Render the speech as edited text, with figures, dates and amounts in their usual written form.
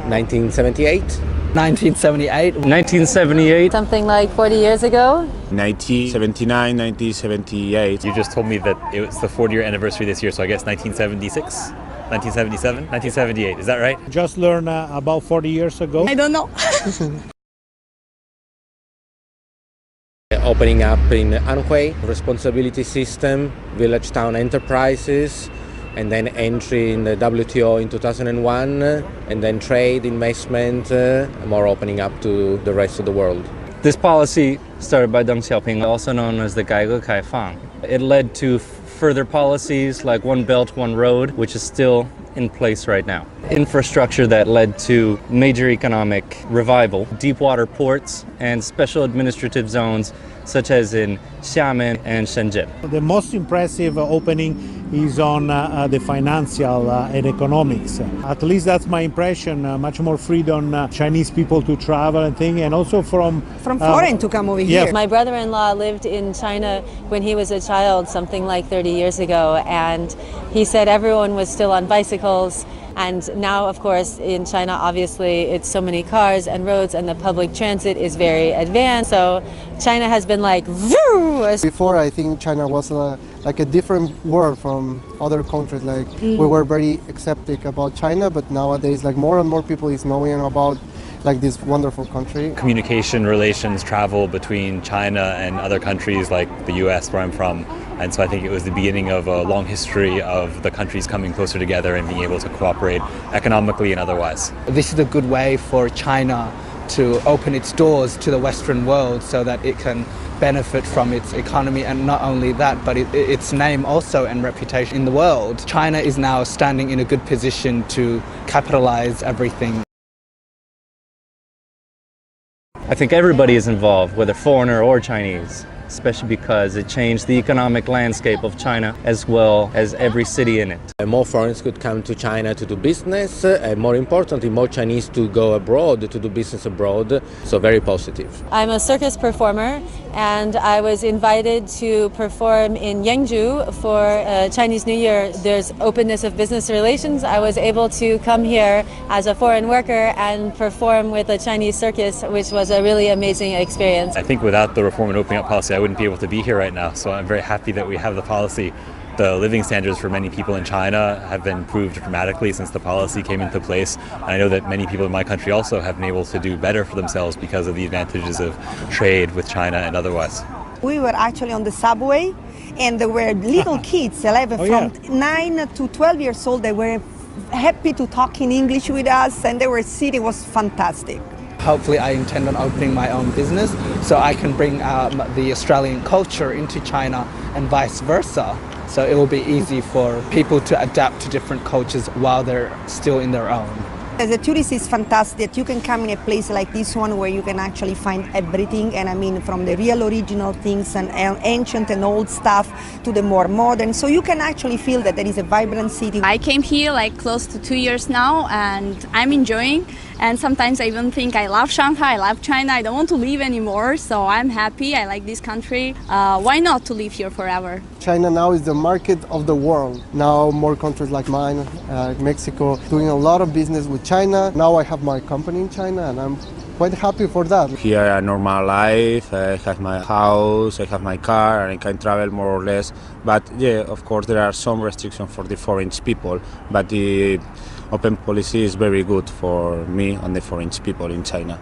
1978. 1978. 1978. Something like 40 years ago. 1979, 1978. You just told me that it's the 40-year anniversary this year, so I guess 1976, 1977, 1978. Is that right? Just learned about 40 years ago. I don't know. Opening up in Anhui, responsibility system, village town enterprises, and then entry in the WTO in 2001, and then trade, investment, more opening up to the rest of the world. This policy, started by Deng Xiaoping, also known as the 改革开放. It led to further policies like One Belt, One Road, which is still in place right now. Infrastructure that led to major economic revival, deep water ports, and special administrative zones such as in Xiamen and Shenzhen. The most impressive opening is on the financial and economics. At least that's my impression. Much more freedom, Chinese people to travel and things, and also from foreign to come over here. My brother-in-law lived in China when he was a child, something like 30 years ago, and he said everyone was still on bicycles. And now, of course, in China, obviously, it's so many cars and roads, and the public transit is very advanced. So China has been like, woo! Before, I think China was like a different world from other countries. Like we were very accepting about China, but nowadays, like more and more people is knowing about like this wonderful country. Communication, relations, travel between China and other countries like the US, where I'm from. And so I think it was the beginning of a long history of the countries coming closer together and being able to cooperate economically and otherwise. This is a good way for China to open its doors to the Western world so that it can benefit from its economy, and not only that, but its name also and reputation in the world. China is now standing in a good position to capitalize everything. I think everybody is involved, whether foreigner or Chinese, especially because it changed the economic landscape of China as well as every city in it. More foreigners could come to China to do business, and more importantly, more Chinese to go abroad, to do business abroad, so very positive. I'm a circus performer, and I was invited to perform in Yangzhou for Chinese New Year. There's openness of business relations. I was able to come here as a foreign worker and perform with a Chinese circus, which was a really amazing experience. I think without the reform and opening up policy, I wouldn't be able to be here right now. So I'm very happy that we have the policy. The living standards for many people in China have been improved dramatically since the policy came into place. And I know that many people in my country also have been able to do better for themselves because of the advantages of trade with China and otherwise. We were actually on the subway, and there were little kids, 9 to 12 years old. They were happy to talk in English with us, and they were sitting. It was fantastic. Hopefully I intend on opening my own business so I can bring the Australian culture into China and vice versa. So it will be easy for people to adapt to different cultures while they're still in their own. As a tourist, it's fantastic. You can come in a place like this one where you can actually find everything, and I mean from the real original things and ancient and old stuff to the more modern. So you can actually feel that there is a vibrant city. I came here like close to 2 years now, and I'm enjoying. And sometimes I even think I love Shanghai, I love China, I don't want to leave anymore. So I'm happy, I like this country. Why not to live here forever? China now is the market of the world. Now more countries like mine, Mexico, doing a lot of business with China. Now I have my company in China, and I'm quite happy for that. Here a normal life, I have my house, I have my car, and I can travel more or less. But yeah, of course there are some restrictions for the foreign people, but the open policy is very good for me and the foreign people in China.